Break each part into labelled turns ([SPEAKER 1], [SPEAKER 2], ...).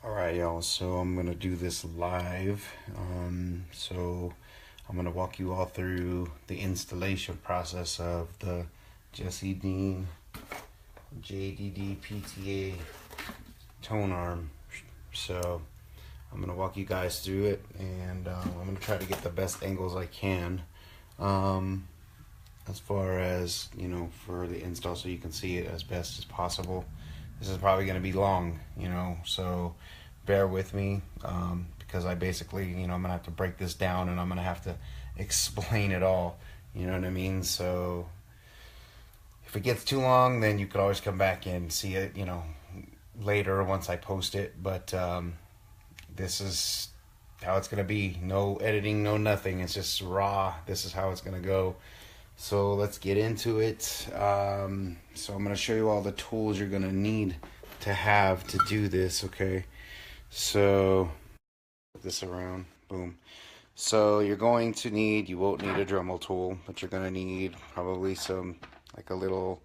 [SPEAKER 1] Alright, y'all, so I'm gonna do this live. So I'm gonna walk you all through the installation process of the Jesse Dean JDD PTA tone arm. So I'm gonna walk you guys through it, and I'm gonna try to get the best angles I can. Um, as far as, for the install, so you can see it as best as possible. This is probably going to be long, so bear with me, because I basically, I'm going to have to break this down, and I'm going to have to explain it all, you know what I mean? So if it gets too long, then you could always come back and see it, later once I post it. But this is how it's going to be. No editing, no nothing. It's just raw. This is how it's going to go. So let's get into it. So I'm going to show you all the tools you're going to need to have to do this, okay? So put this around, boom. So you're going to need, you won't need a Dremel tool, but you're going to need probably some, like a little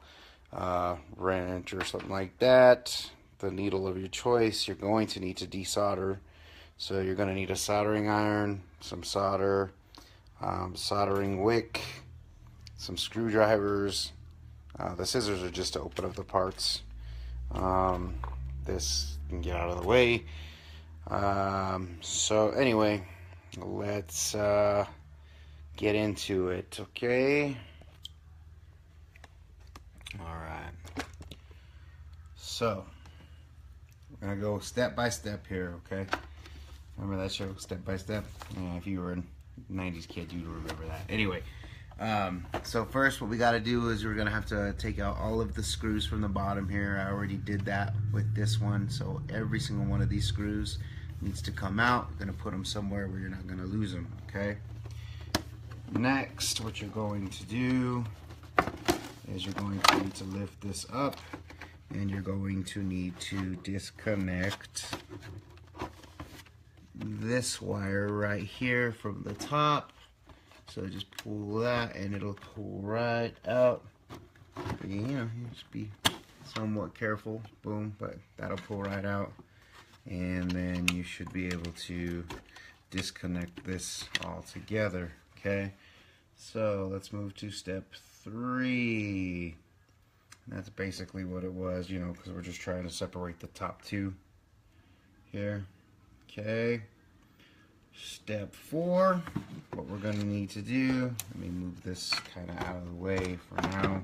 [SPEAKER 1] wrench or something like that. The needle of your choice. You're going to need to desolder. So you're going to need a soldering iron, some solder, soldering wick, some screwdrivers. The scissors are just to open up the parts. This can get out of the way. So anyway, let's get into it, okay? Alright. So, we're going to go step by step here, okay? Remember that show, Step by Step? Yeah, if you were a 90s kid, you'd remember that. Anyway. So first what we got to do is we're going to have to take out all of the screws from the bottom here. I already did that with this one, so every single one of these screws needs to come out. You're going to put them somewhere where you're not going to lose them, okay? Next, what you're going to do is you're going to need to lift this up, and you're going to need to disconnect this wire right here from the top. So just pull that and it'll pull right out. You just be somewhat careful. Boom, but that'll pull right out. And then you should be able to disconnect this all together. Okay, so let's move to step 3. That's basically what it was, because we're just trying to separate the top two here. Okay. Step 4, what we're going to need to do, let me move this kind of out of the way for now.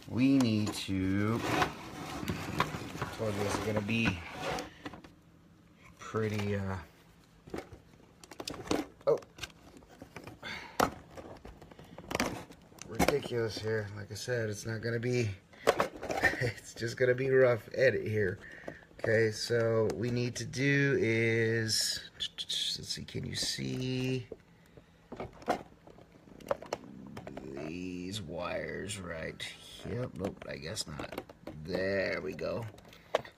[SPEAKER 1] We need to, I told you this is going to be pretty, ridiculous here. Like I said, it's not going to be, it's just going to be rough edit here. Okay, so we need to do is, let's see, can you see these wires right? Yep, nope, I guess not. There we go.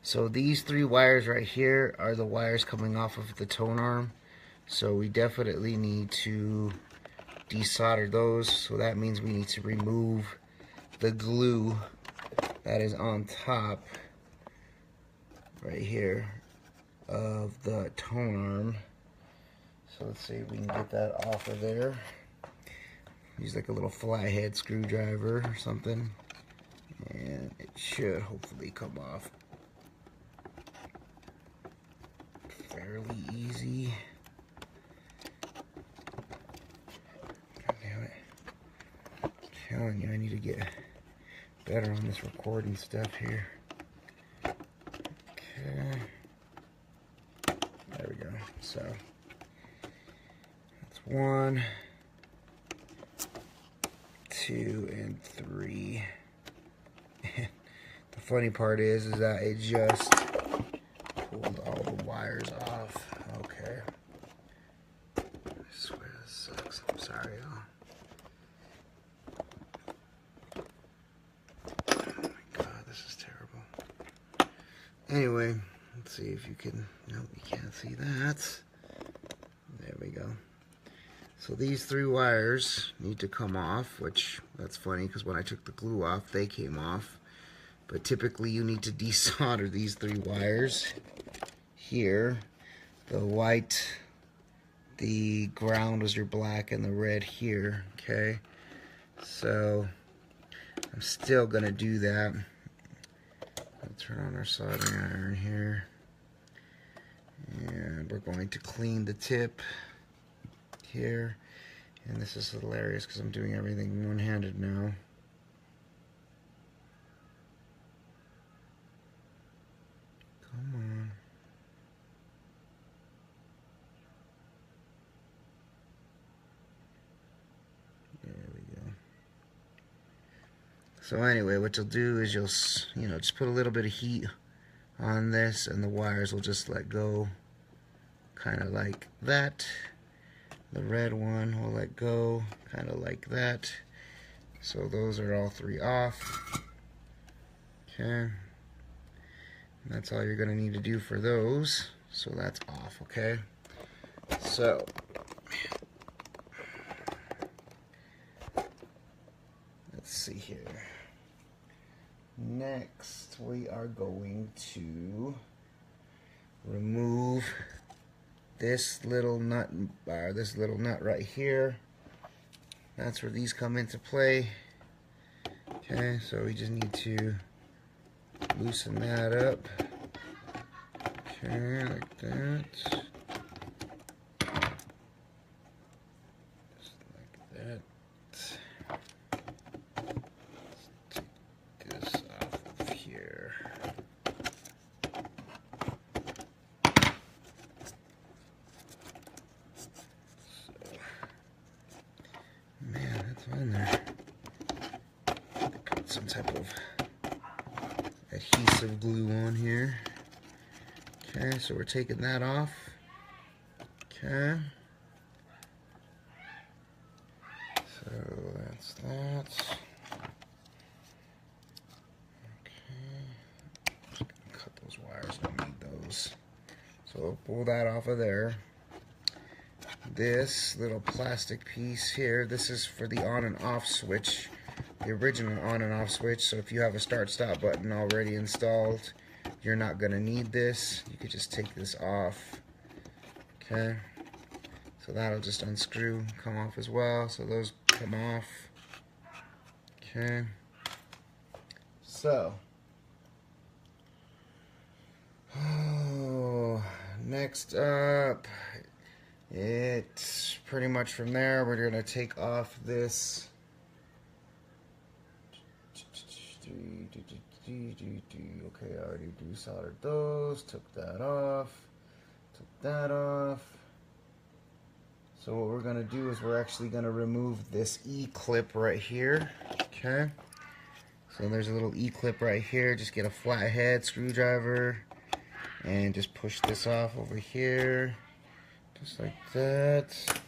[SPEAKER 1] So these 3 wires right here are the wires coming off of the tone arm. So we definitely need to desolder those. So that means we need to remove the glue that is on top right here of the tone arm. So let's see if we can get that off of there. Use like a little flathead screwdriver or something, and it should hopefully come off fairly easy. God damn it. I'm telling you, I need to get better on this recording stuff here. Okay. There we go. So that's 1, 2, and 3. The funny part is that it just pulled all the wires off. Okay. I swear this sucks. I'm sorry, y'all. Oh my god, this is terrible. Anyway, let's see if you can, nope, you can't see that. There we go. So these 3 wires need to come off, which, that's funny because when I took the glue off, they came off. But typically you need to desolder these 3 wires here. The white, the ground was your black, and the red here, okay? So I'm still gonna do that. I'll turn on our soldering iron here. And we're going to clean the tip here. And this is hilarious because I'm doing everything one-handed now. Come on. There we go. So anyway, what you'll do is you'll, just put a little bit of heat on this, and the wires will just let go, kind of like that. The red one will let go, kind of like that. So those are all three off. Okay. And that's all you're going to need to do for those. So that's off, okay? So let's see here. Next, we are going to remove this little nut right here. That's where these come into play. Okay, so we just need to loosen that up. Okay, like that. Just like that. Let's take this off of here. Man, that's on there. Put some type of adhesive glue on here. Okay, so we're taking that off. Okay. So that's that. Okay. Just gonna cut those wires, don't need those. So we'll pull that off of there. This little plastic piece here, this is for the on and off switch, the original on and off switch. So if you have a start stop button already installed, you're not going to need this. You could just take this off. Okay, so that'll just unscrew, come off as well. So those come off. Okay, so next up, it's pretty much from there. We're going to take off this. Okay, I already soldered those. Took that off. Took that off. So what we're going to do is we're actually going to remove this E-clip right here. Okay. So there's a little E-clip right here. Just get a flathead screwdriver and just push this off over here. Just like that.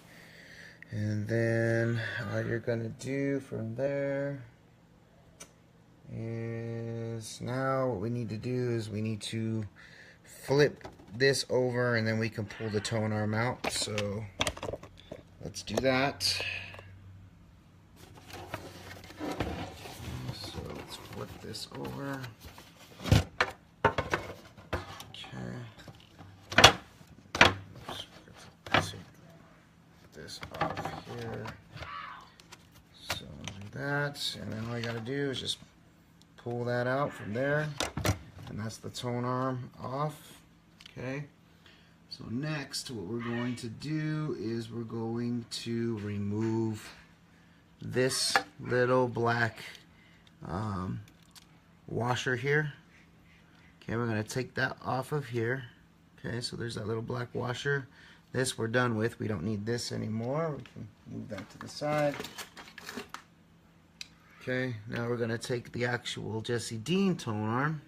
[SPEAKER 1] And then all you're going to do from there is now what we need to do is we need to flip this over, and then we can pull the tone arm out. So let's do that. So let's flip this over. Okay. Let's take this off here. So do that, and then all you gotta do is just pull that out from there, and that's the tone arm off. Okay, so next what we're going to do is we're going to remove this little black washer here. Okay, we're going to take that off of here. Okay, so there's that little black washer. This we're done with. We don't need this anymore. We can move that to the side. Okay, now we're going to take the actual Jesse Dean tone arm.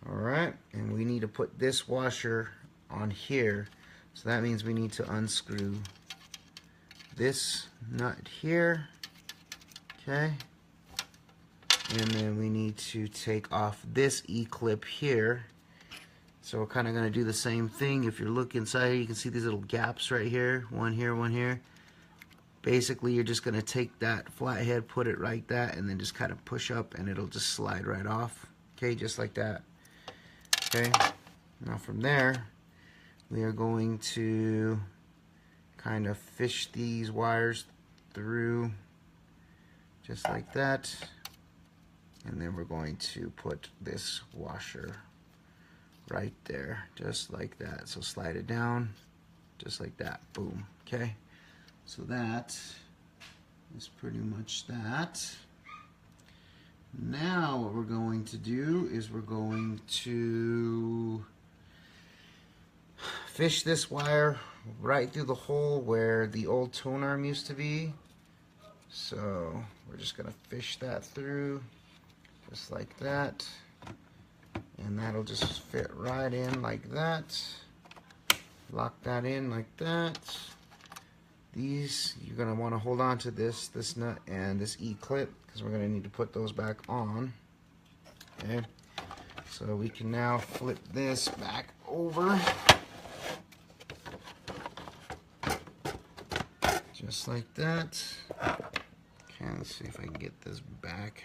[SPEAKER 1] Alright, and we need to put this washer on here. So that means we need to unscrew this nut here. Okay, and then we need to take off this E-clip here. So we're kind of going to do the same thing. If you look inside, you can see these little gaps right here. One here, one here. Basically, you're just going to take that flathead, put it like that, and then just kind of push up, and it'll just slide right off. Okay, just like that. Okay, Now from there, we are going to kind of fish these wires through just like that, and then we're going to put this washer right there, just like that. So slide it down, just like that, boom, okay? So that is pretty much that. Now what we're going to do is we're going to fish this wire right through the hole where the old tone arm used to be. So we're just gonna fish that through just like that, and that'll just fit right in like that. Lock that in like that. These, you're gonna want to hold on to this nut and this E-clip, because we're gonna need to put those back on. Okay, so we can now flip this back over just like that. Okay, let's see if I can get this back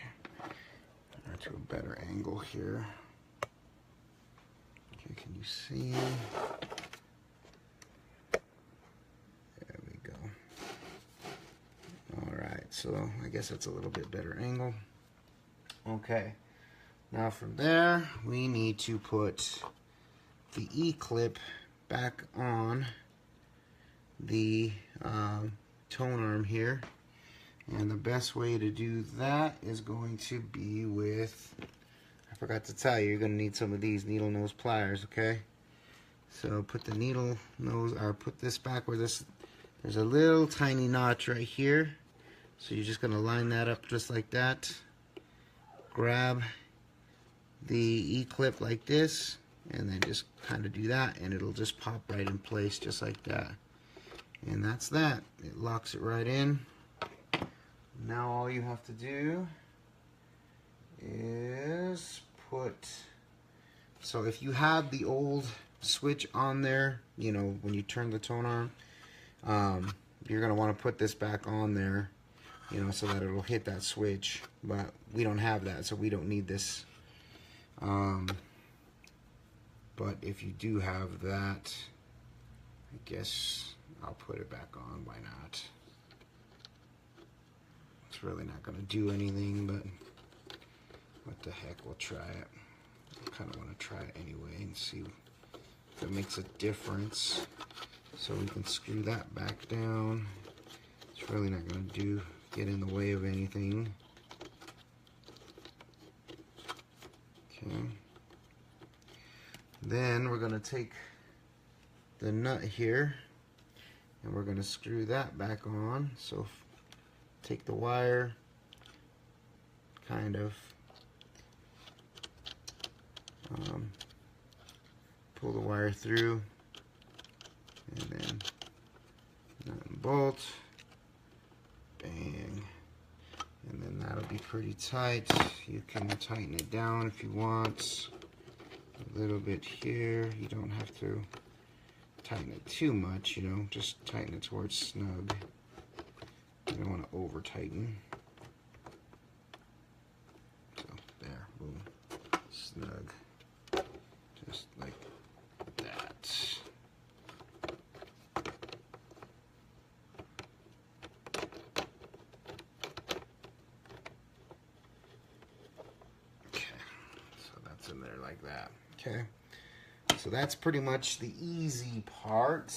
[SPEAKER 1] to a better angle here. Okay, can you see? There we go. Alright, so I guess that's a little bit better angle. Okay, now from there, we need to put the E-clip back on the tone arm here. And the best way to do that is going to be with, I forgot to tell you, you're going to need some of these needle nose pliers, okay? So put the needle nose, or put this back where there's a little tiny notch right here. So you're just going to line that up just like that. Grab the E-clip like this, and then just kind of do that, and it'll just pop right in place just like that. And that's that. It locks it right in. Now all you have to do is put, so if you have the old switch on there, you know, when you turn the tone arm, you're going to want to put this back on there, you know, so that it'll hit that switch. But we don't have that, so we don't need this. But if you do have that, I guess I'll put it back on. Why not? It's really not going to do anything, but what the heck, we'll try it. I kind of want to try it anyway and see if it makes a difference. So we can screw that back down. It's really not going to get in the way of anything. Okay. Then we're going to take the nut here and we're going to screw that back on. So take the wire, kind of pull the wire through, and then nut and bolt, bang, and then that'll be pretty tight. You can tighten it down if you want, a little bit here. You don't have to tighten it too much, you know, just tighten it towards snug. You don't want to over tighten. So there, boom, snug, just like that. Okay, so that's in there like that. Okay, so that's pretty much the easy part.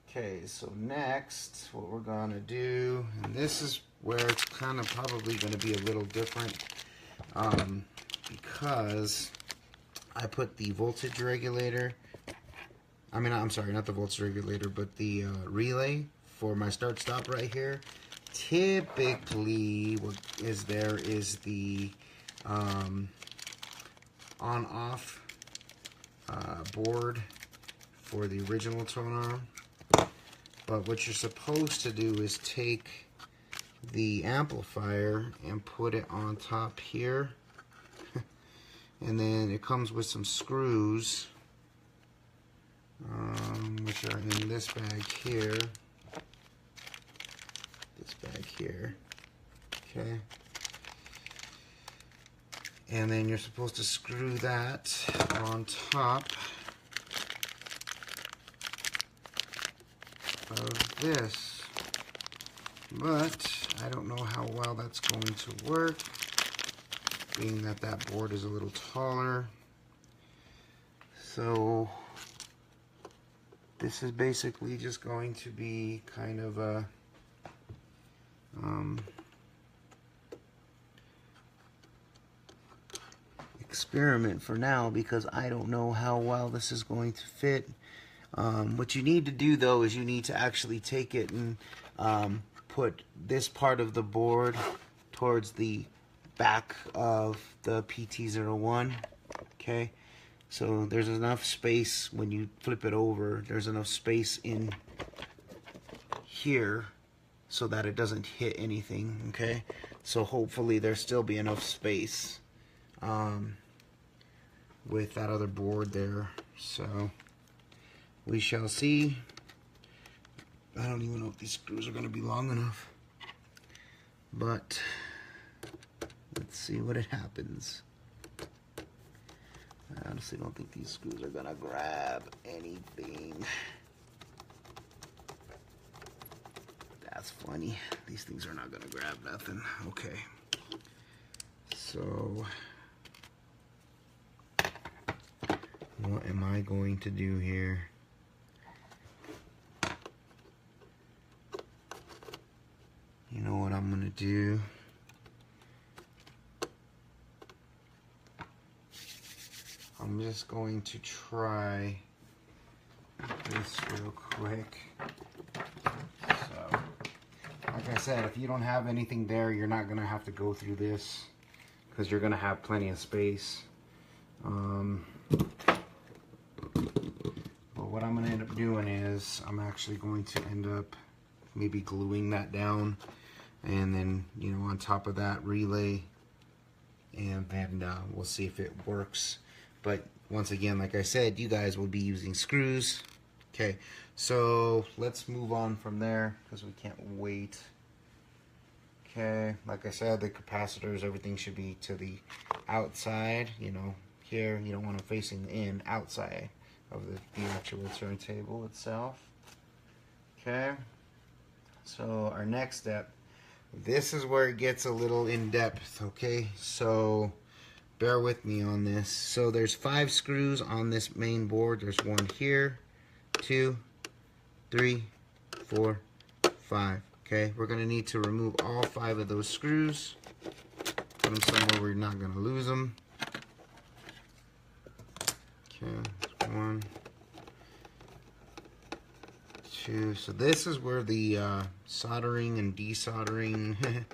[SPEAKER 1] Okay, so next, what we're gonna do, and this is where it's kind of probably gonna be a little different, because I put the voltage regulator, I'm sorry, not the voltage regulator, but the relay for my start-stop right here. Typically, what is there is the on-off board for the original tone arm. But what you're supposed to do is take the amplifier and put it on top here. And then it comes with some screws, which are in this bag here. This bag here. Okay. And then you're supposed to screw that on top of this. But I don't know how well that's going to work, being that that board is a little taller. So this is basically just going to be kind of a experiment for now, because I don't know how well this is going to fit. What you need to do though is you need to actually take it and put this part of the board towards the back of the PT-01. Okay, so there's enough space when you flip it over, there's enough space in here so that it doesn't hit anything. Okay, so hopefully there'll still be enough space with that other board there. So we shall see. I don't even know if these screws are going to be long enough, but let's see what it happens. I honestly don't think these screws are going to grab anything. That's funny. These things are not going to grab nothing. Okay. So what am I going to do here? You know what I'm going to do? I'm just going to try this real quick. So, like I said, if you don't have anything there, you're not going to have to go through this, because you're going to have plenty of space. But what I'm going to end up doing is I'm actually going to end up maybe gluing that down, and then, you know, on top of that, relay, and then we'll see if it works. But once again, like I said, you guys will be using screws. Okay, so let's move on from there, because we can't wait. Okay, like I said, the capacitors, everything should be to the outside. You know, here you don't want them facing the in, outside of the actual turntable itself. Okay, so our next step, this is where it gets a little in-depth. Okay, so bear with me on this. So there's 5 screws on this main board. There's 1 here, 2, 3, 4, 5. Okay, we're going to need to remove all 5 of those screws. Put them somewhere we're not going to lose them. Okay, 1, 2. So this is where the soldering and desoldering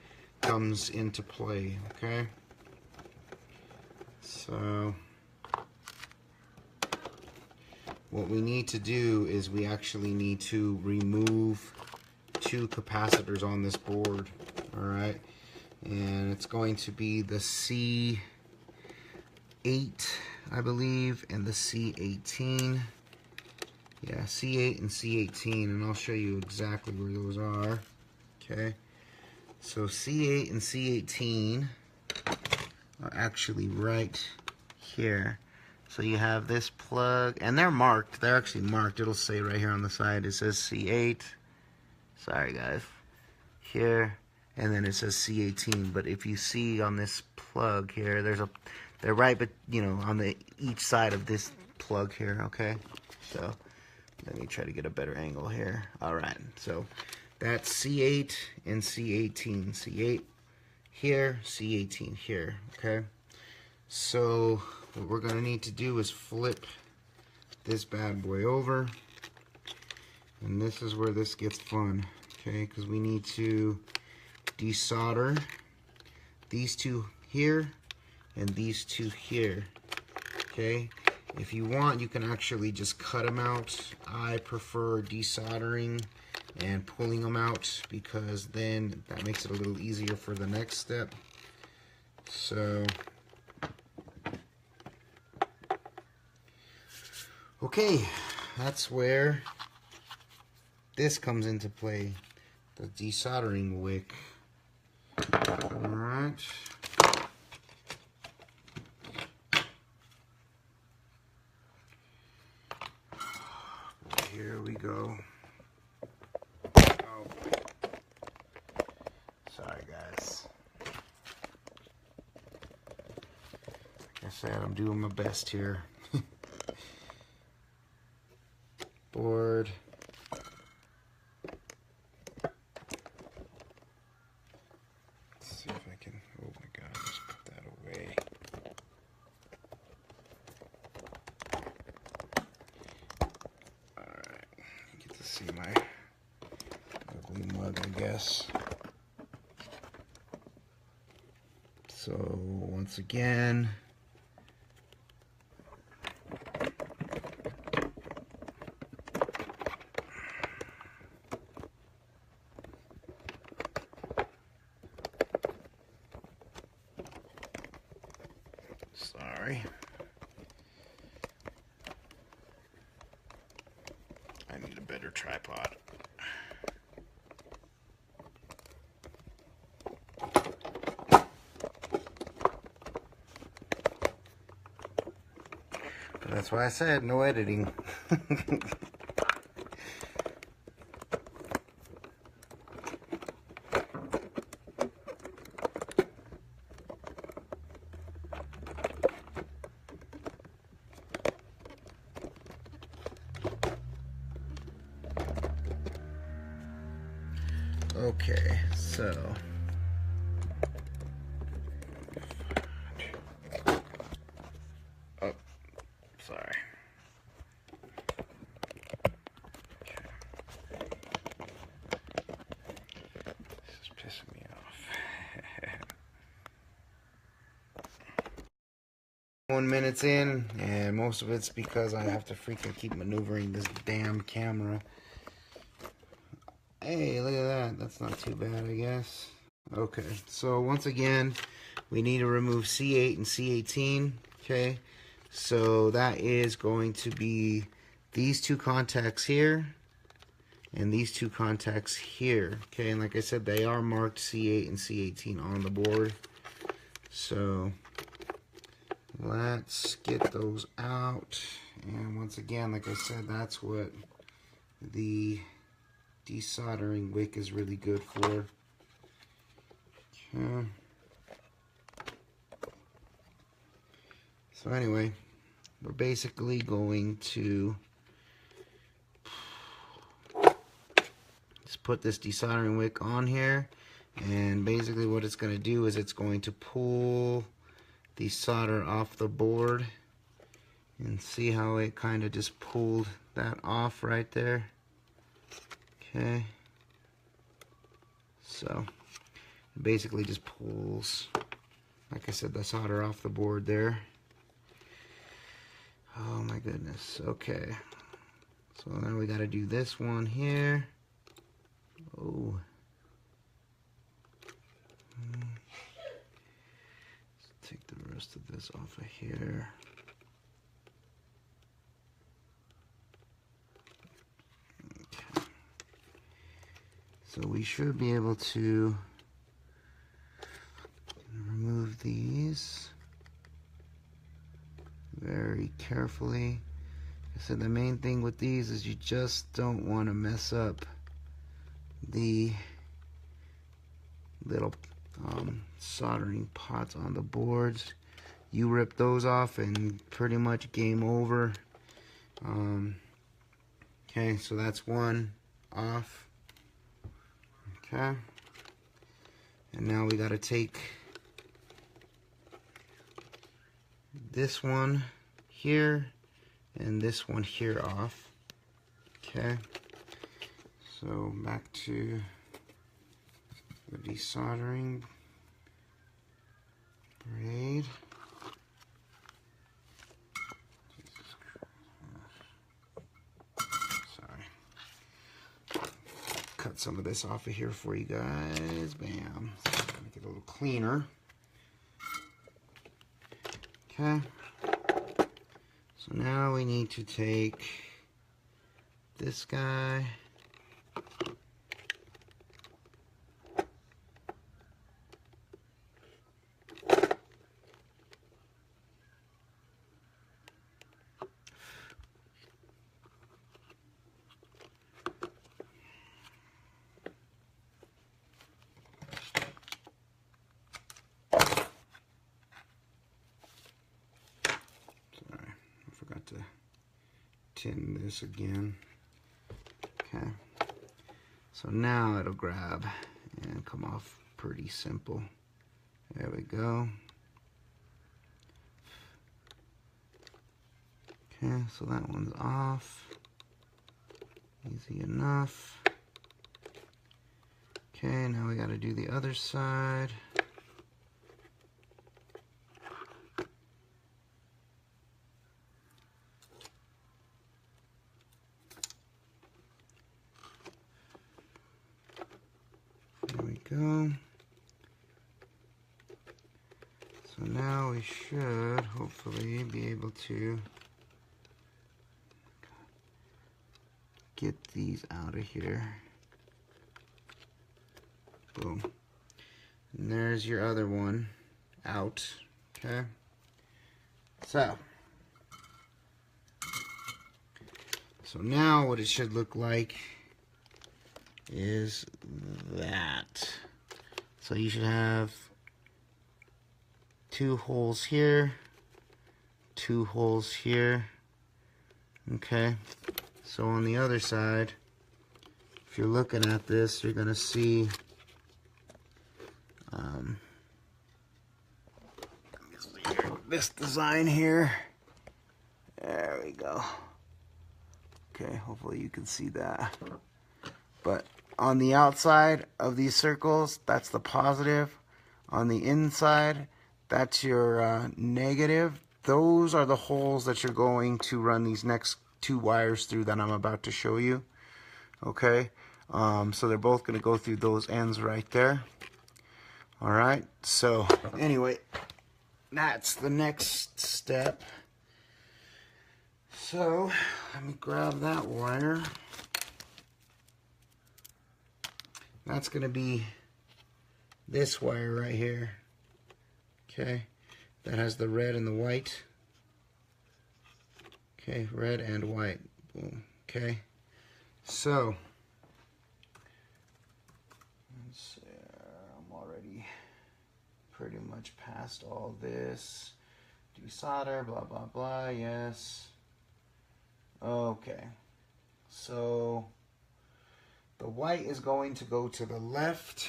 [SPEAKER 1] comes into play. Okay, so what we need to do is we actually need to remove 2 capacitors on this board. All right, and it's going to be the C8, I believe, and the C18. Yeah, C8 and C18, and I'll show you exactly where those are. Okay, so C8 and C18 are actually right here. So you have this plug, and they're marked. They're actually marked. It'll say right here on the side, it says C8. Sorry, guys. Here, and then it says C18. But if you see on this plug here, they're right, but you know, on the each side of this plug here. Okay, so let me try to get a better angle here. All right, so that's C8 and C18. C8 here, C18 here. Okay, so what we're going to need to do is flip this bad boy over, and this is where this gets fun, okay, because we need to desolder these 2 here and these 2 here. Okay, if you want, you can actually just cut them out. I prefer desoldering and pulling them out, because then that makes it a little easier for the next step. So okay, that's where this comes into play, the desoldering wick. Alright. Here we go. Oh boy. Sorry guys. Like I said, I'm doing my best here. Board. Let's see if I can, oh my god, just put that away. Alright, you get to see my ugly mug, I guess. So, once again, sorry. I need a better tripod. But that's why I said no editing. Okay, so oh, sorry. Okay. This is pissing me off. 1 minute in, and most of it's because I have to freaking keep maneuvering this damn camera. Hey, look at that. That's not too bad, I guess. Okay, so once again, we need to remove C8 and C18. Okay, so that is going to be these two contacts here and these two contacts here. Okay, and like I said, they are marked C8 and C18 on the board. So let's get those out. And once again, like I said, that's what the desoldering wick is really good for. Okay. So anyway, we're basically going to just put this desoldering wick on here, and basically what it's going to do is it's going to pull the solder off the board, and see how it kind of just pulled that off right there. Okay, so it basically just pulls, like I said, the solder off the board there. Oh my goodness. Okay, so now we got to do this one here. Oh, let's take the rest of this off of here. So we should be able to remove these very carefully. So the main thing with these is you just don't want to mess up the little soldering pots on the boards. You rip those off and pretty much game over. Okay, so that's one off. Okay, and now we got to take this one here and this one here off. Okay, so back to the desoldering braid. Cut some of this off of here for you guys. Bam. So make it a little cleaner. Okay. So now we need to take this guy. to tin this again. Okay. So now it'll grab and come off pretty simple. There we go. Okay, so that one's off. Easy enough. Okay, now we got to do the other side. There we go. So now we should hopefully be able to get these out of here. Boom. And there's your other one out. Okay. So now what it should look like is that. So you should have 2 holes here, 2 holes here. Okay. So on the other side, if you're looking at this, you're gonna see this design here. There we go. Okay, hopefully you can see that. But on the outside of these circles, that's the positive. On the inside, that's your negative. Those are the holes that you're going to run these next 2 wires through that I'm about to show you. Okay, so they're both going to go through those ends right there. All right, so anyway, that's the next step. So let me grab that wire. That's going to be this wire right here. Okay, that has the red and the white. Okay, red and white. Boom. Okay, so let's see, I'm already pretty much past all this. Do solder, blah blah blah. Yes. Okay, so the white is going to go to the left,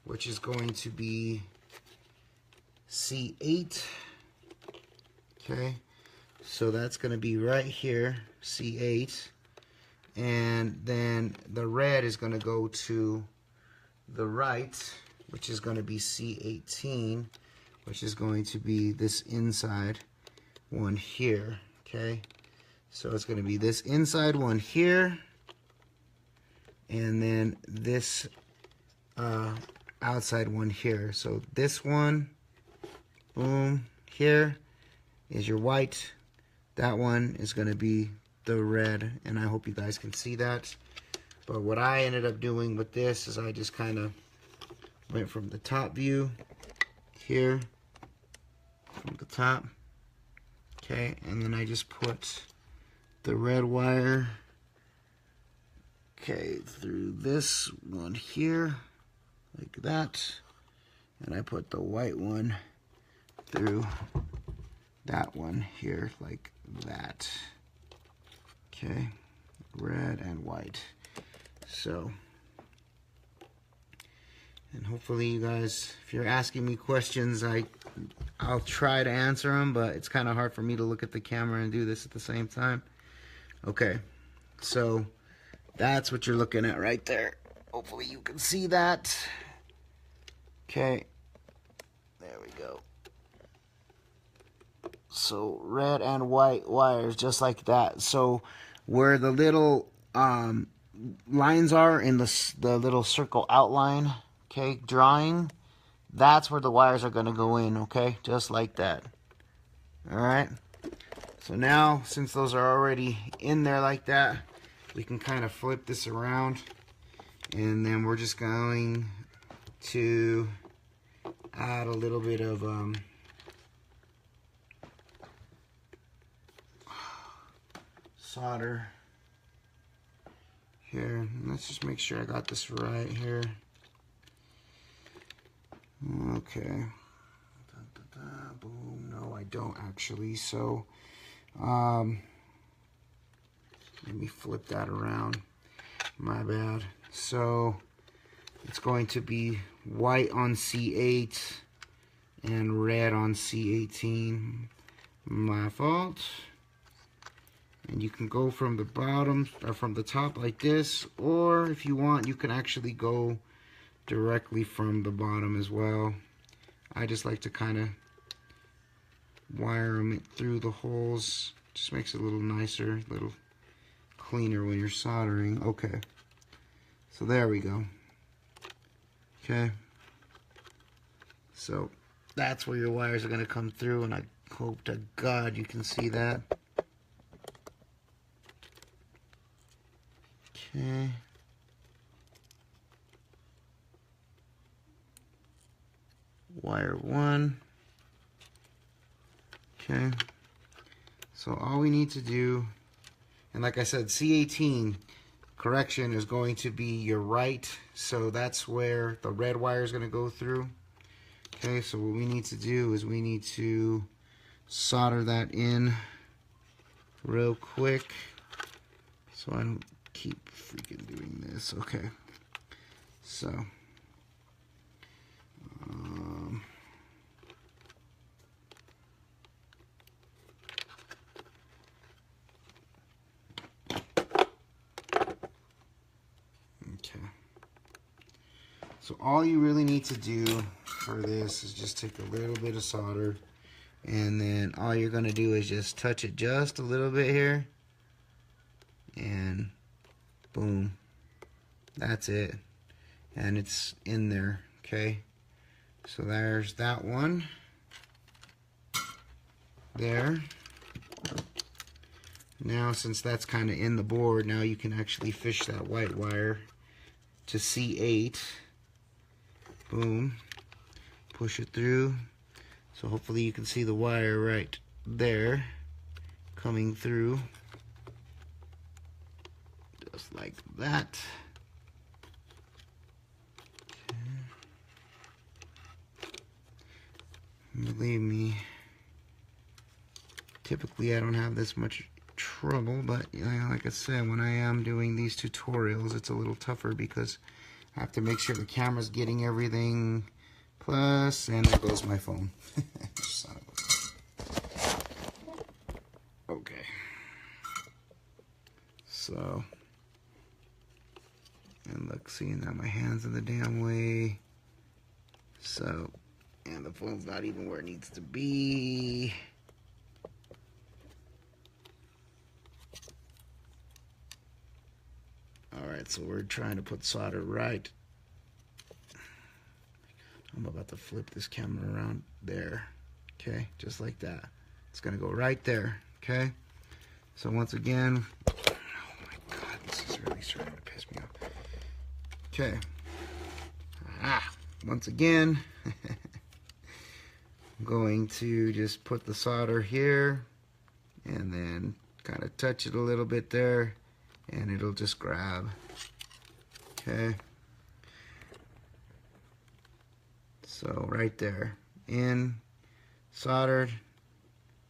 [SPEAKER 1] which is going to be C8. Okay, so that's going to be right here, C8. And then the red is going to go to the right, which is going to be C18, which is going to be this inside one here. Okay, so it's going to be this inside one here, and then this outside one here. So this one, boom, here is your white. That one is going to be the red, and I hope you guys can see that. But what I ended up doing with this is I just kind of went from the top view here, from the top, okay, and then I just put the red wire, okay, through this one here, like that, and I put the white one through that one here, like that. Okay, red and white. So, and hopefully you guys, if you're asking me questions, I'll try to answer them, but it's kind of hard for me to look at the camera and do this at the same time. Okay, so that's what you're looking at right there. Hopefully you can see that. Okay, there we go. So red and white wires, just like that. So where the little lines are in the little circle outline, okay, drawing, that's where the wires are going to go in, okay, just like that. All right, so now since those are already in there like that, we can kind of flip this around, and then we're just going to add a little bit of solder here. Let's just make sure I got this right here. Okay. Boom. No, I don't actually. So Let me flip that around. My bad. So it's going to be white on C8 and red on C18. My fault. And you can go from the bottom or from the top like this, or if you want, you can actually go directly from the bottom as well. I just like to kind of wire them through the holes. Just makes it a little nicer, a little cleaner when you're soldering. Okay, so there we go. Okay, so that's where your wires are going to come through, and I hope to God you can see that. Okay. Wire 1. Okay. So all we need to do, and like I said, C18 correction is going to be your right, so that's where the red wire is going to go through. Okay, so what we need to do is we need to solder that in real quick so I don't keep freaking doing this. Okay, so okay. So all you really need to do for this is just take a little bit of solder, and then all you're going to do is just touch it just a little bit here, and boom, that's it, and it's in there. Okay, so there's that one there. Now since that's kind of in the board, now you can actually fish that white wire to C8. Boom, push it through. So hopefully you can see the wire right there coming through, just like that. Okay. Believe me, typically I don't have this much trouble, but you know, like I said, when I am doing these tutorials, it's a little tougher because I have to make sure the camera's getting everything. Plus, and there goes my phone. Son of a... Okay. So, and look, seeing that my hand's in the damn way. So, and the phone's not even where it needs to be. Alright, so we're trying to put solder right. I'm about to flip this camera around there. Okay, just like that. It's gonna go right there. Okay, so once again, oh my God, this is really starting to piss me off. Okay, once again, I'm going to just put the solder here and then kind of touch it a little bit there, and it'll just grab. Okay. So right there, in, soldered,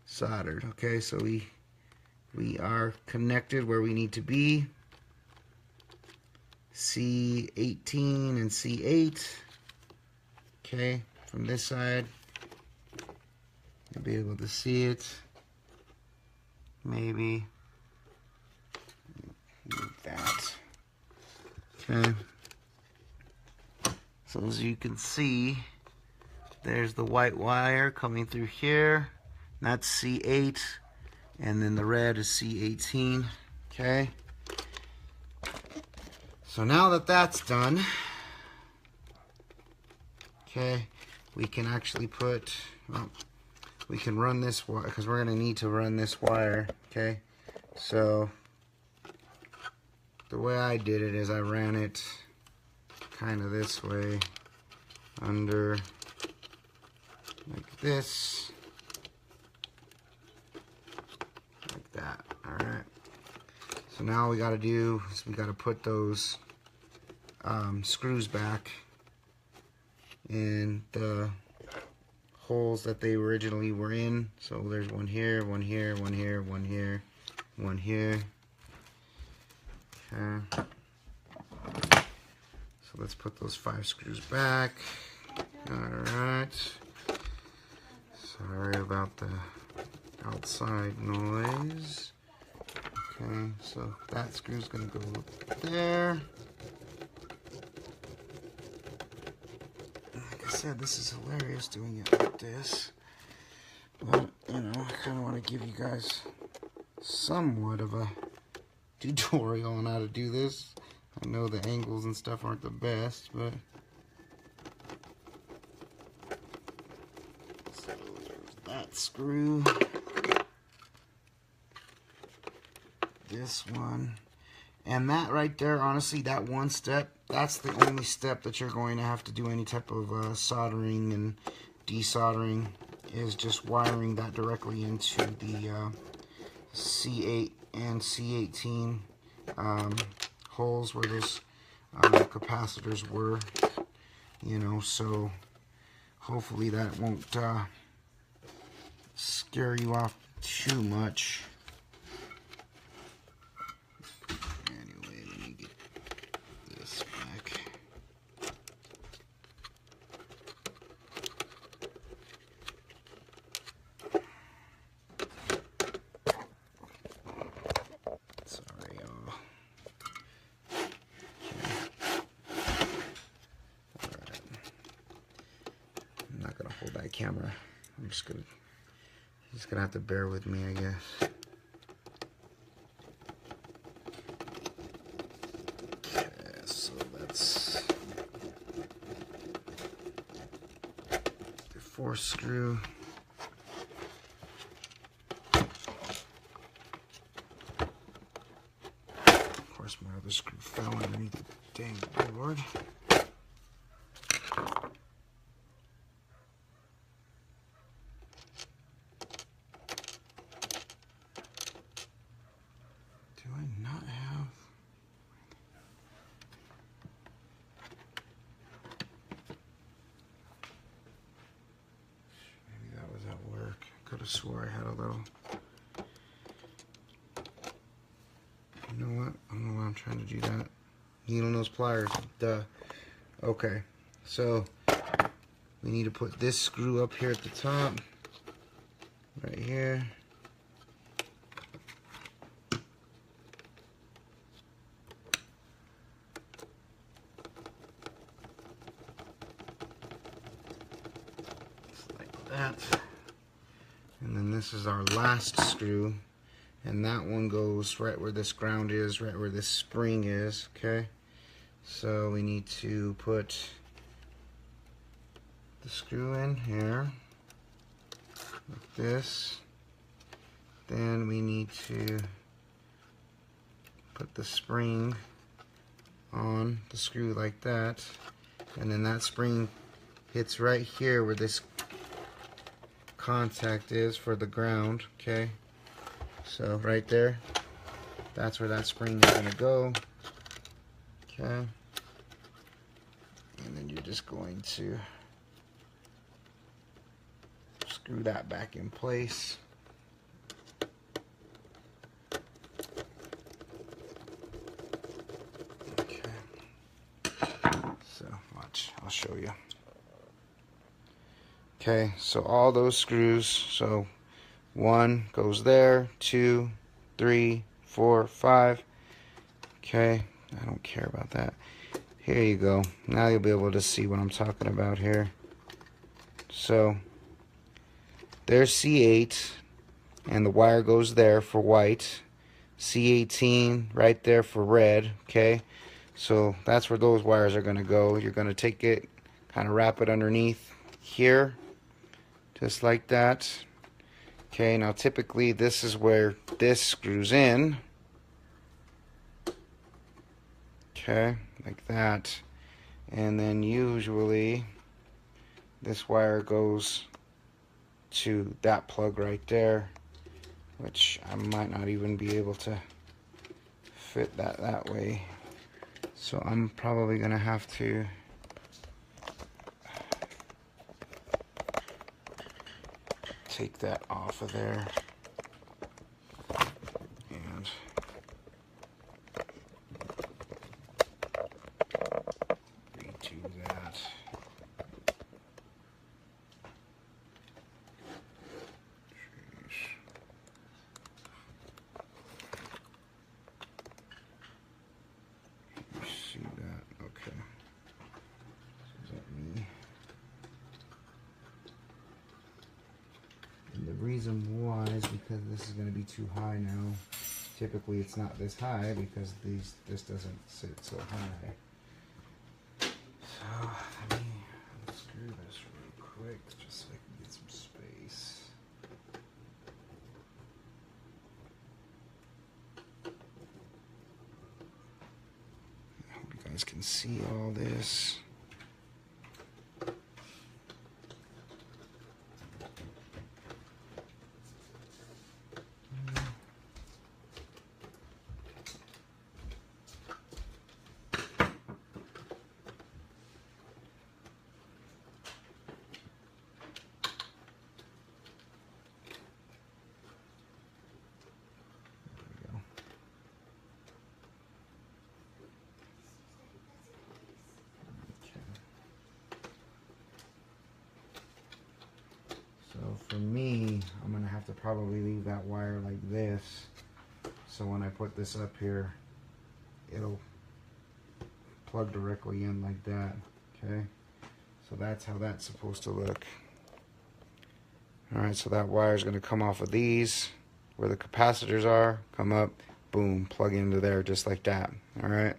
[SPEAKER 1] soldered. Okay, so we are connected where we need to be. C18 and C8. Okay, from this side, you'll be able to see it. Maybe like that. Okay. So as you can see, there's the white wire coming through here. That's C8, and then the red is C18. Okay. So now that that's done, okay, we can actually put, well, we can run this wire, because we're going to need to run this wire. Okay. So the way I did it is I ran it kind of this way, under, like this, like that. Alright, so now we got to do is we got to put those screws back in the holes that they originally were in. So there's one here, one here, one here, one here, one here. Okay. So let's put those 5 screws back. Alright. Sorry about the outside noise. Okay, so that screw's gonna go there. Like I said, this is hilarious doing it like this. But, you know, I kind of want to give you guys somewhat of a tutorial on how to do this. I know the angles and stuff aren't the best, but so there's that screw, this one, and that right there, honestly, that one step, that's the only step that you're going to have to do any type of soldering and desoldering, is just wiring that directly into the C8 and C18 holes where those capacitors were, you know, so hopefully that won't scare you off too much. Anyway, let me get this back. Sorry, y'all. I'm not gonna hold that camera. I'm just gonna have to bear with me, I guess. Okay, so that's the 4th screw. Of course, my other screw fell underneath the dang board. Do I not have? Maybe that was at work. Could have swore I had a little. You know what? I don't know why I'm trying to do that. Needle nose pliers. Duh. Okay. So we need to put this screw up here at the top. Right here. That, and then this is our last screw, and that one goes right where this ground is, right where this spring is. Okay, so we need to put the screw in here like this. Then we need to put the spring on the screw like that, and then that spring hits right here where this contact is for the ground. Okay, so right there, that's where that spring is going to go. Okay, and then you're just going to screw that back in place. Okay, so watch, I'll show you. Okay, so all those screws, so 1 goes there, 2, 3, 4, 5. Okay, I don't care about that. Here you go. Now you'll be able to see what I'm talking about here. So there's C8, and the wire goes there for white. C18 right there for red. Okay, so that's where those wires are going to go. You're going to take it, kind of wrap it underneath here, just like that. Okay, now typically this is where this screws in. Okay, like that. And then usually this wire goes to that plug right there, which I might not even be able to fit that way. So I'm probably gonna have to take that off of there and redo that. You see that? Okay. So is that me? And the reason why is because this is going to be too high now. Typically it's not this high because this doesn't sit so high. So let me unscrew this real quick just so I can get some space. I hope you guys can see all this. So for me, I'm gonna have to probably leave that wire like this, so when I put this up here, it'll plug directly in like that. Okay, so that's how that's supposed to look. Alright, so that wire is gonna come off of these where the capacitors are, come up, boom, plug into there just like that. Alright.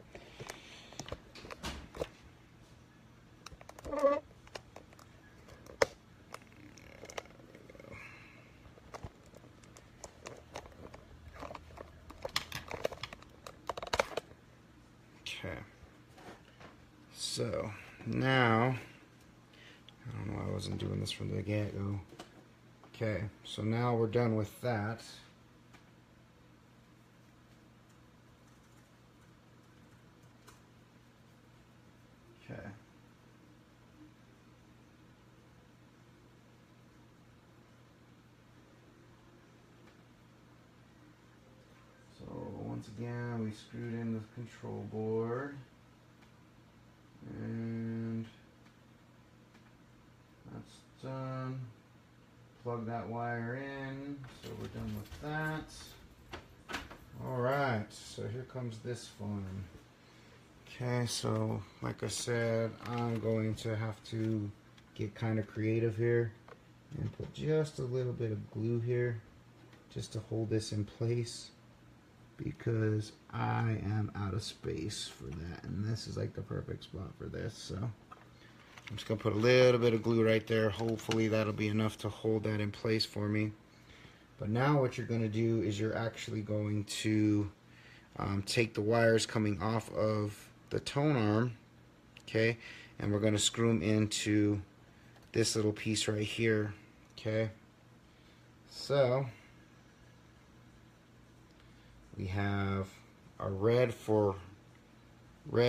[SPEAKER 1] Okay, so now, I don't know why I wasn't doing this from the get-go. Okay, so now we're done with that. Okay. So once again, we screwed in the control board. And that's done. Plug that wire in, so we're done with that. Alright, so here comes this fun. Okay, so like I said, I'm going to have to get kind of creative here and put just a little bit of glue here just to hold this in place, because I am out of space for that, and this is like the perfect spot for this. So I'm just gonna put a little bit of glue right there. Hopefully that'll be enough to hold that in place for me. But now what you're gonna do is you're actually going to take the wires coming off of the tone arm, okay, and we're gonna screw them into this little piece right here. Okay, so we have our red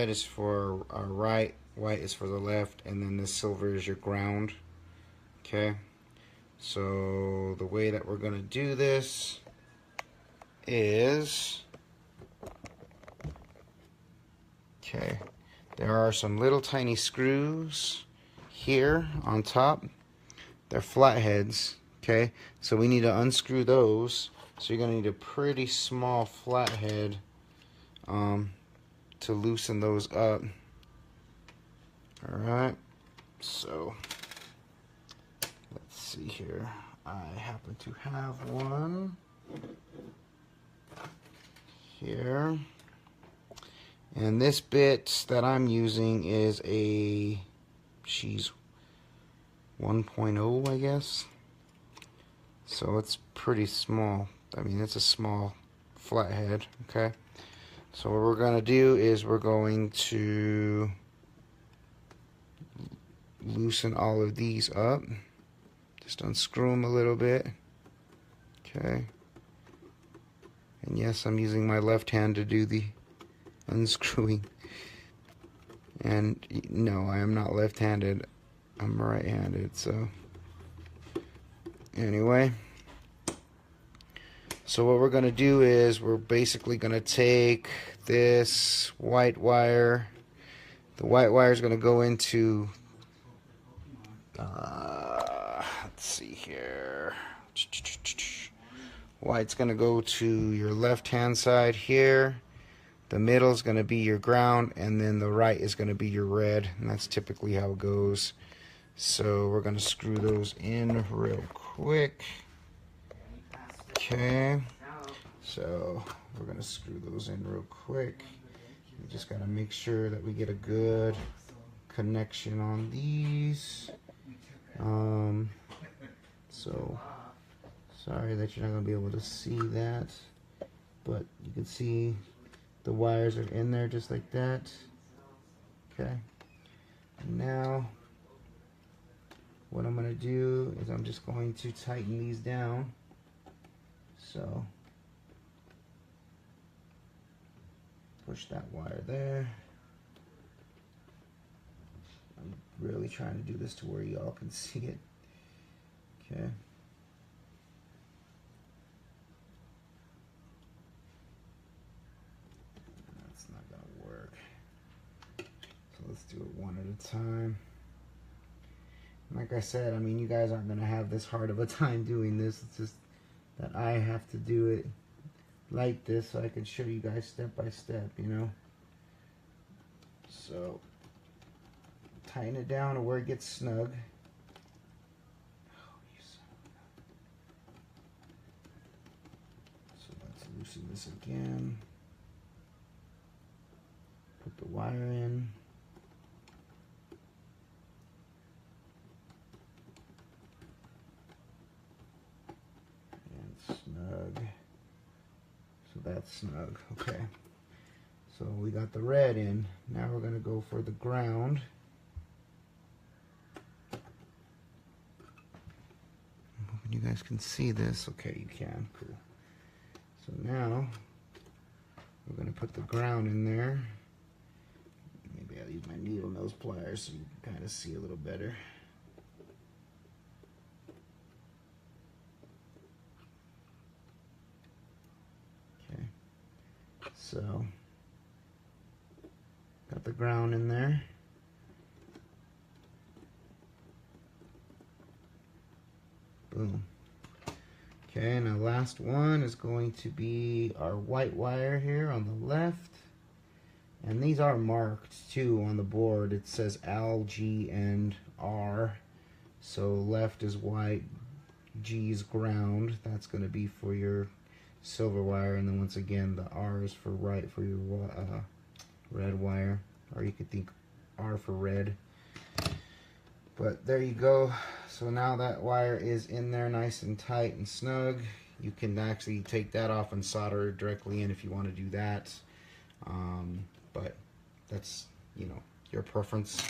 [SPEAKER 1] is for our right, white is for the left, and then this silver is your ground. Okay, so the way that we're going to do this is, okay, there are some little tiny screws here on top. They're flatheads. Okay, so we need to unscrew those. So you're going to need a pretty small flathead to loosen those up. Alright, so let's see here. I happen to have one here. And this bit that I'm using is a, she's 1.0, I guess. So it's pretty small. I mean, it's a small flathead, okay? So what we're going to do is we're going to loosen all of these up. Just unscrew them a little bit, okay? And yes, I'm using my left hand to do the unscrewing. And no, I am not left-handed. I'm right-handed, so Anyway, so what we're going to do is we're basically going to take this white wire. The white wire is going to go into, let's see here. White's going to go to your left hand side here. The middle is going to be your ground, and then the right is going to be your red, and that's typically how it goes. So we're going to screw those in real quick. Okay, so we're going to screw those in real quick. We just got to make sure that we get a good connection on these. So sorry that you're not going to be able to see that, but you can see the wires are in there just like that. Okay, and now what I'm going to do is I'm just going to tighten these down. So push that wire there. I'm really trying to do this to where y'all can see it. Okay. That's not going to work. So let's do it one at a time. Like I said, I mean, you guys aren't going to have this hard of a time doing this. It's just that I have to do it like this so I can show you guys step by step, you know. So tighten it down to where it gets snug. So let's loosen this again. Put the wire in. Snug. So that's snug. Okay. So we got the red in. Now we're going to go for the ground. I'm hoping you guys can see this. Okay, you can. Cool. So now we're going to put the ground in there. Maybe I'll use my needle nose pliers so you can kind of see a little better. So, got the ground in there. Boom. Okay, now last one is going to be our white wire here on the left. And these are marked too on the board. It says L, G, and R. So left is white, G is ground. That's going to be for your silver wire, and then once again the R is for right for your red wire, or you could think R for red. But there you go. So now that wire is in there nice and tight and snug. You can actually take that off and solder it directly in if you want to do that, but that's, you know, your preference.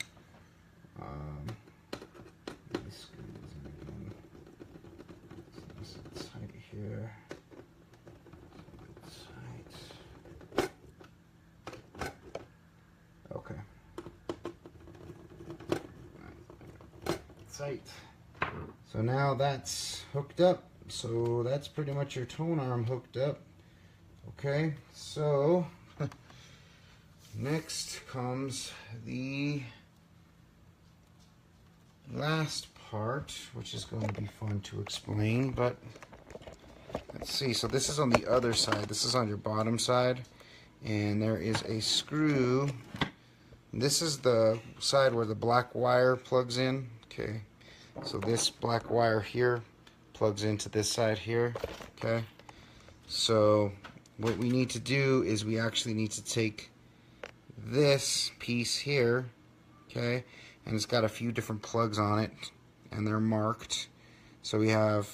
[SPEAKER 1] Let me screw these in again. It's nice and tight here. Okay. Tight. So now that's hooked up. So that's pretty much your tone arm hooked up. Okay, so next comes the last part, which is going to be fun to explain, but let's see. So this is on the other side. This is on your bottom side, and there is a screw. This is the side where the black wire plugs in. Okay, so this black wire here plugs into this side here. Okay, so what we need to do is we actually need to take this piece here, okay, and it's got a few different plugs on it, and they're marked. So we have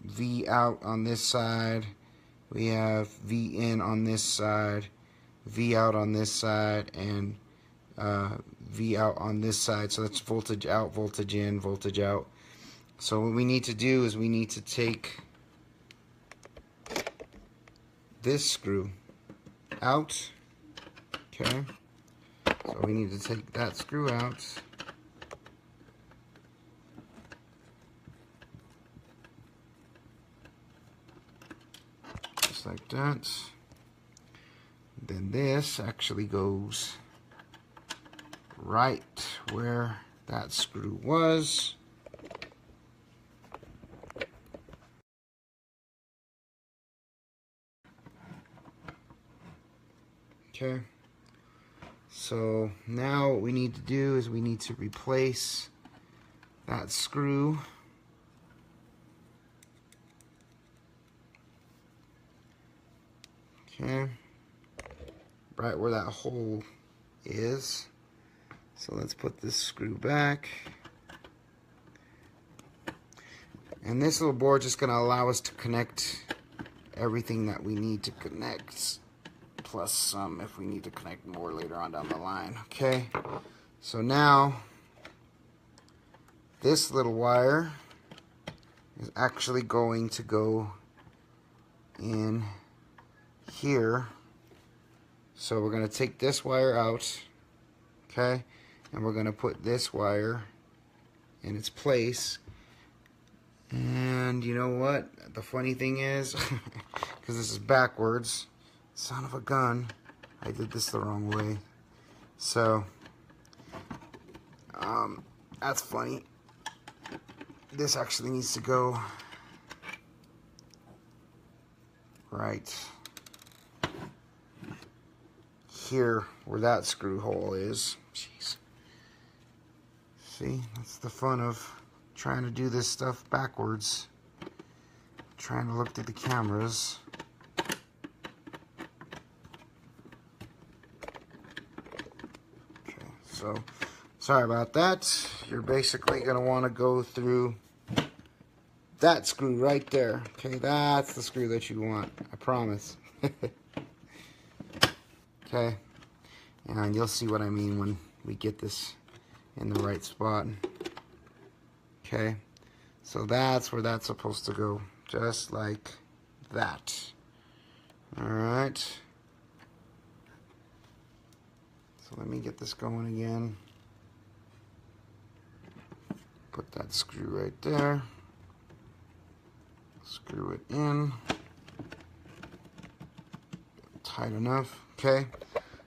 [SPEAKER 1] V out on this side, we have V in on this side, V out on this side, and V out on this side. So that's voltage out, voltage in, voltage out. So what we need to do is we need to take this screw out. Okay, so we need to take that screw out. just like that. Then this actually goes right where that screw was. Okay, so now what we need to do is we need to replace that screw. Okay, right where that hole is. So let's put this screw back. And this little board is just going to allow us to connect everything that we need to connect, plus some if we need to connect more later on down the line. Okay, so now this little wire is actually going to go in here. So we're going to take this wire out, okay, and we're going to put this wire in its place. And you know what? The funny thing is, because this is backwards, son of a gun, I did this the wrong way. So, that's funny. This actually needs to go right here where that screw hole is. Jeez. See, that's the fun of trying to do this stuff backwards. Trying to look through the cameras. Okay, so sorry about that. You're basically going to want to go through that screw right there. Okay, that's the screw that you want. I promise. Okay, and you'll see what I mean when we get this in the right spot. Okay, so that's where that's supposed to go, just like that. Alright, so let me get this going again. Put that screw right there. Screw it in. Tight enough. Okay,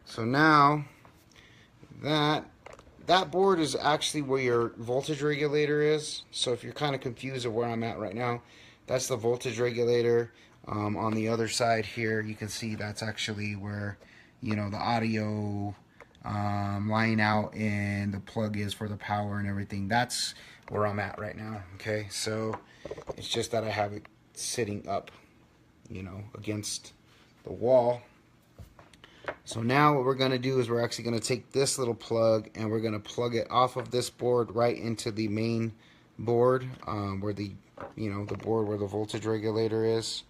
[SPEAKER 1] so now that board is actually where your voltage regulator is. So if you're kind of confused of where I'm at right now, that's the voltage regulator. On the other side here, you can see that's actually where, you know, the audio line out and the plug is for the power and everything. That's where I'm at right now. Okay, so it's just that I have it sitting up, you know, against the wall. So now what we're going to do is we're actually going to take this little plug and we're going to plug it off of this board right into the main board, where the, you know, the board where the voltage regulator is.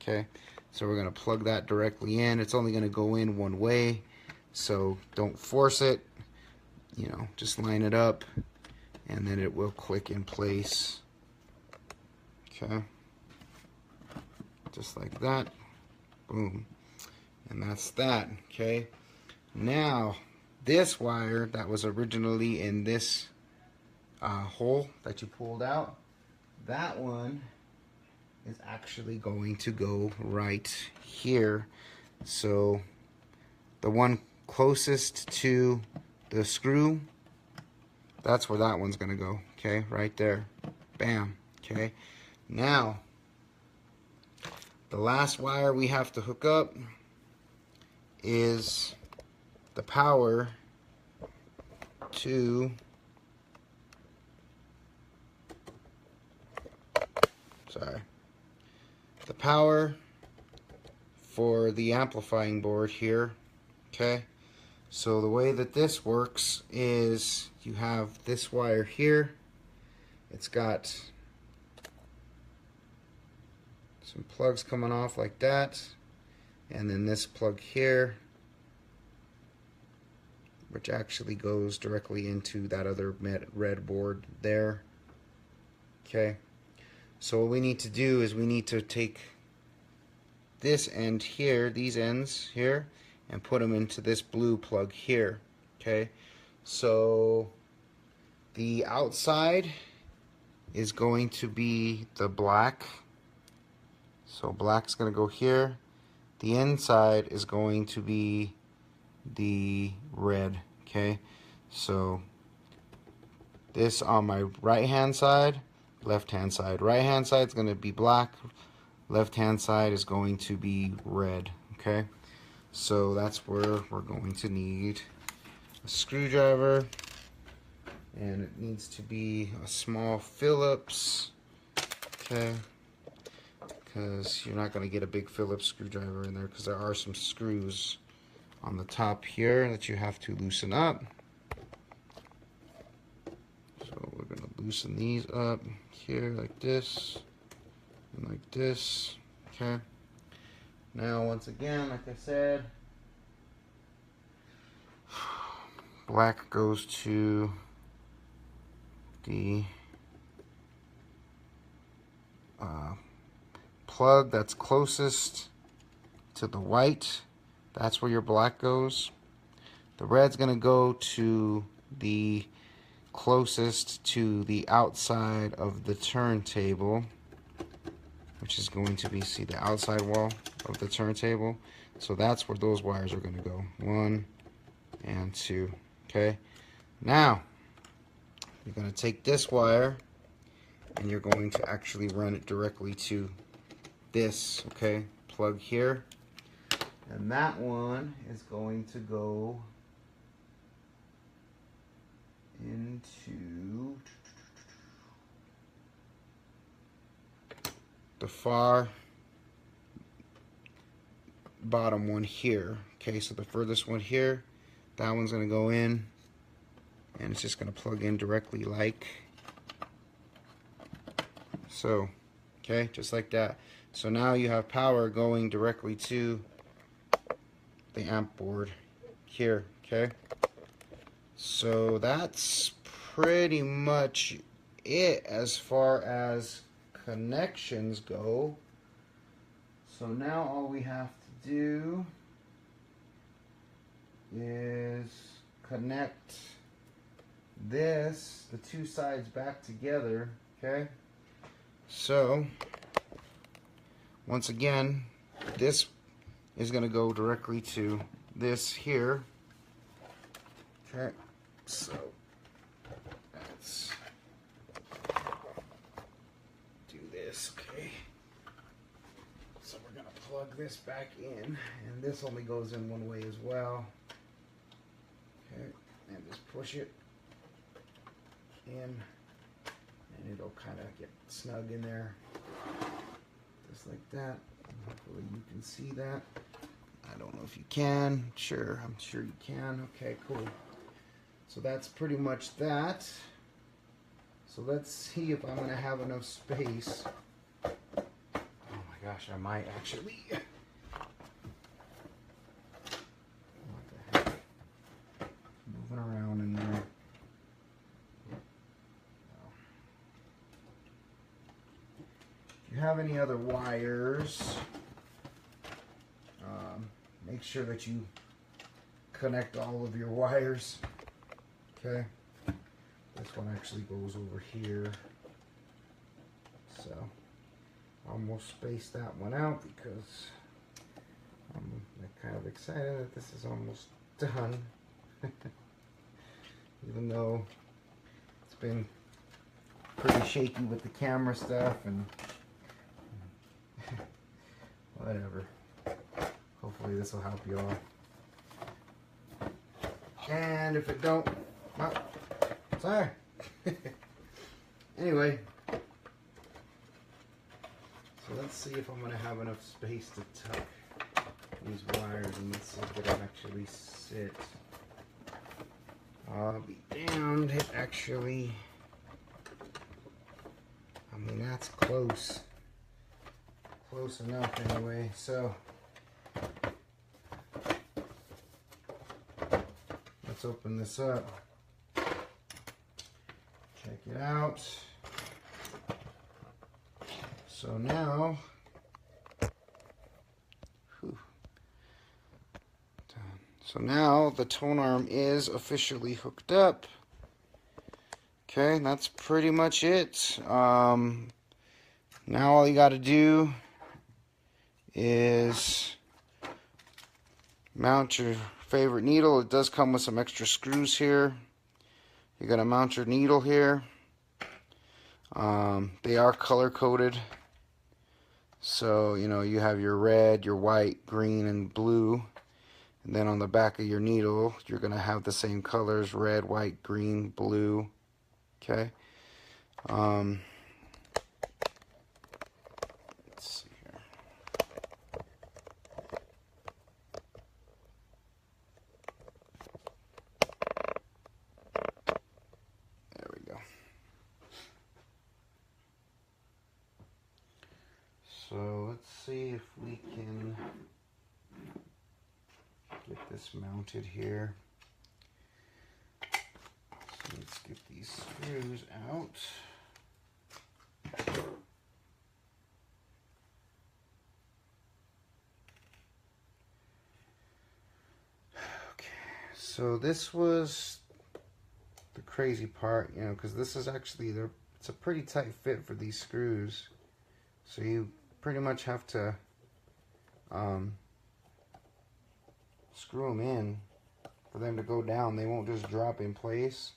[SPEAKER 1] Okay, so we're going to plug that directly in. It's only going to go in one way, so don't force it. You know, just line it up and then it will click in place. Okay, just like that. Boom. And that's that. Okay, now this wire that was originally in this hole that you pulled out, that one is actually going to go right here. So the one closest to the screw, that's where that one's gonna go. Okay, right there. Bam. Okay, now the last wire we have to hook up is the power to the power for the amplifying board here. Okay, so the way that this works is you have this wire here. It's got some plugs coming off like that, and then this plug here, which actually goes directly into that other red board there. Okay, so what we need to do is we need to take this end here, these ends here, and put them into this blue plug here. Okay, so the outside is going to be the black. So black's going to go here, the inside is going to be the red, okay? So this on my right hand side, left hand side. Right hand side is going to be black, left hand side is going to be red, okay? So that's where we're going to need a screwdriver, and it needs to be a small Phillips, okay? Because you're not going to get a big Phillips screwdriver in there because there are some screws on the top here that you have to loosen up. So we're going to loosen these up here like this and like this, okay? Now once again, like I said, black goes to the plug that's closest to the white. That's where your black goes. The red's gonna go to the closest to the outside of the turntable, which is going to be, see, the outside wall of the turntable. So that's where those wires are going to go. 1 and 2. Okay. Now you're going to take this wire and you're going to actually run it directly to this, okay, plug here. And that one is going to go into the far bottom one here. Okay, so the furthest one here, that one's going to go in, and it's just going to plug in directly like so. Okay, just like that. So now you have power going directly to the amp board here. Okay, so that's pretty much it as far as connections go. So now all we have to do is connect this, the two sides, back together. Okay, so once again, this is going to go directly to this here. Okay, so let's do this. Okay, so we're going to plug this back in, and this only goes in one way as well. Okay, and just push it in, and it'll kind of get snug in there, just like that. Hopefully you can see that. I don't know if you can. Sure, I'm sure you can. Okay, cool. So that's pretty much that. So let's see if I'm going to have enough space. Oh my gosh, I might actually. What the heck? Moving around in there. If you have any other wires, make sure that you connect all of your wires. Okay, this one actually goes over here, so almost spaced that one out because I'm kind of excited that this is almost done. Even though it's been pretty shaky with the camera stuff and whatever. Hopefully this will help you all. And if it don't, well, sorry. Anyway, so let's see if I'm going to have enough space to tuck these wires, and let's see if it'll actually sit. I'll be damned, it actually, I mean, that's close. Close enough anyway, so let's open this up. Check it out. So now, so now the tone arm is officially hooked up. Okay, that's pretty much it. Now all you got to do is mount your favorite needle. It does come with some extra screws here. You're going to mount your needle here. They are color coded. So, you know, you have your red, your white, green, and blue. And then on the back of your needle, you're going to have the same colors, red, white, green, blue. Okay. Let's see here. There we go. So let's see if we can get this mounted here. So let's get these screws out. Okay, so this was the crazy part, you know, because this is actually, it's a pretty tight fit for these screws. So you pretty much have to screw them in for them to go down. They won't just drop in place.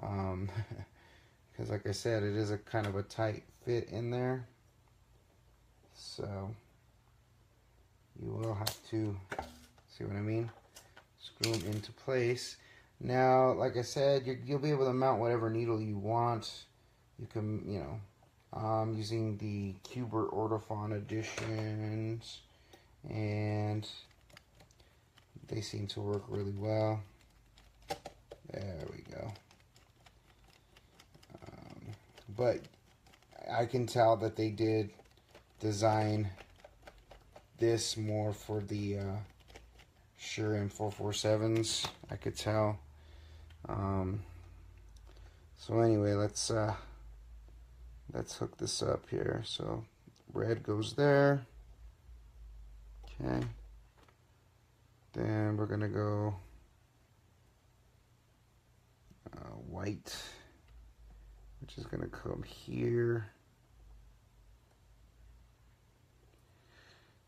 [SPEAKER 1] Because like I said, it is a kind of a tight fit in there. So you will have to, see what I mean? Screw them into place. Now, like I said, you'll be able to mount whatever needle you want. You can, you know, I'm using the Kubert Ortofon editions, and they seem to work really well. There we go. But I can tell that they did design this more for the Shure M447s. I could tell. So anyway, let's hook this up here. So red goes there. Okay. Then we're gonna go white, which is gonna come here.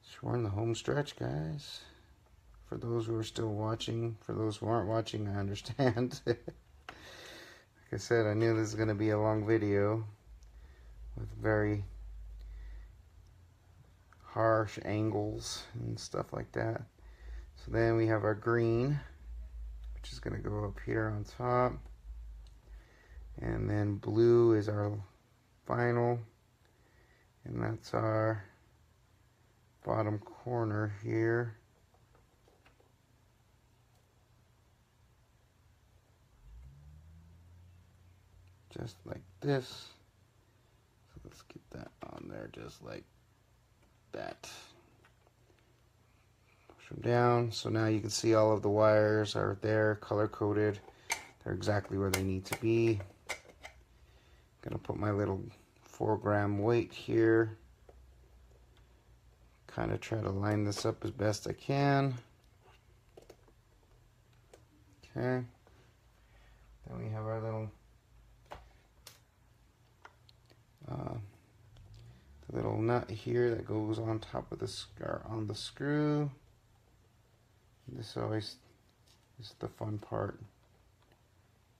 [SPEAKER 1] So we're in the home stretch, guys. For those who are still watching, for those who aren't watching, I understand. Like I said, I knew this was gonna be a long video with very harsh angles and stuff like that. So then we have our green, which is going to go up here on top. And then blue is our final. And that's our bottom corner here. Just like this. So let's get that on there just like that. Push them down. So now you can see all of the wires are there, color coded. They're exactly where they need to be. Gonna put my little 4-gram weight here. Kind of try to line this up as best I can. Okay. Then we have our little the little nut here that goes on top of the on the screw. This always is the fun part,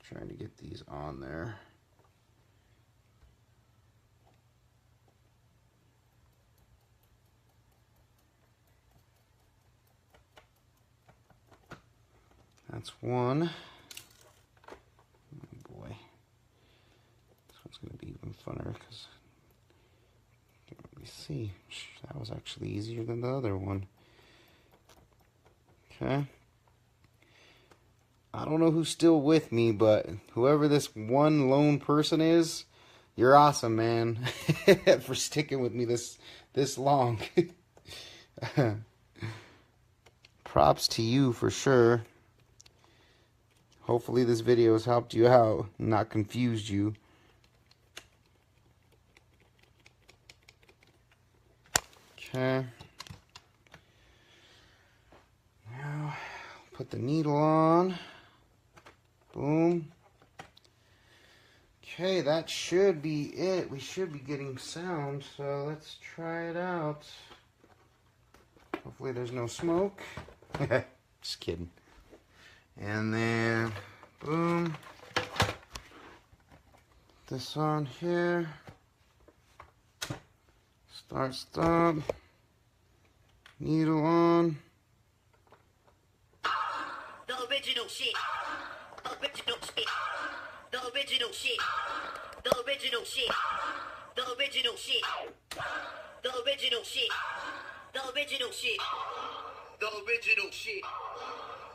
[SPEAKER 1] trying to get these on there. That's one. Oh boy, this one's going to be even funner because let me see. That was actually easier than the other one. Okay. I don't know who's still with me, but whoever this one lone person is, you're awesome, man, for sticking with me this long. Props to you for sure. Hopefully this video has helped you out, not confused you. Okay. Now, put the needle on. Boom. Okay, that should be it. We should be getting sound, so let's try it out. Hopefully there's no smoke. Just kidding. And then, boom. This on here. Start, stop. Needle on.
[SPEAKER 2] The original shit. Original shit. The original shit. The original shit. The original shit. The original shit. The original shit. The original shit.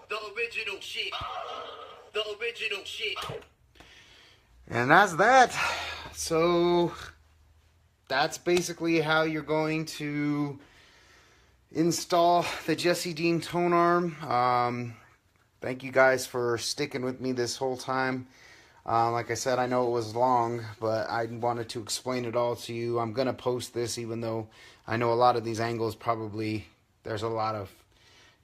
[SPEAKER 2] The original shit. The original shit.
[SPEAKER 1] And that's that. So that's basically how you're going to install the Jesse Dean tone arm. Thank you guys for sticking with me this whole time. Like I said, I know it was long, but I wanted to explain it all to you. I'm going to post this, even though I know a lot of these angles probably, there's a lot of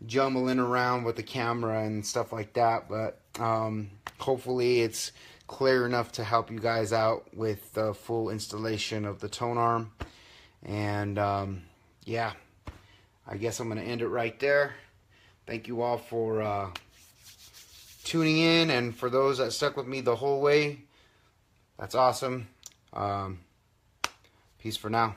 [SPEAKER 1] jumbling around with the camera and stuff like that, but hopefully it's clear enough to help you guys out with the full installation of the tone arm. And yeah, I guess I'm going to end it right there. Thank you all for tuning in, and for those that stuck with me the whole way, that's awesome. Peace for now.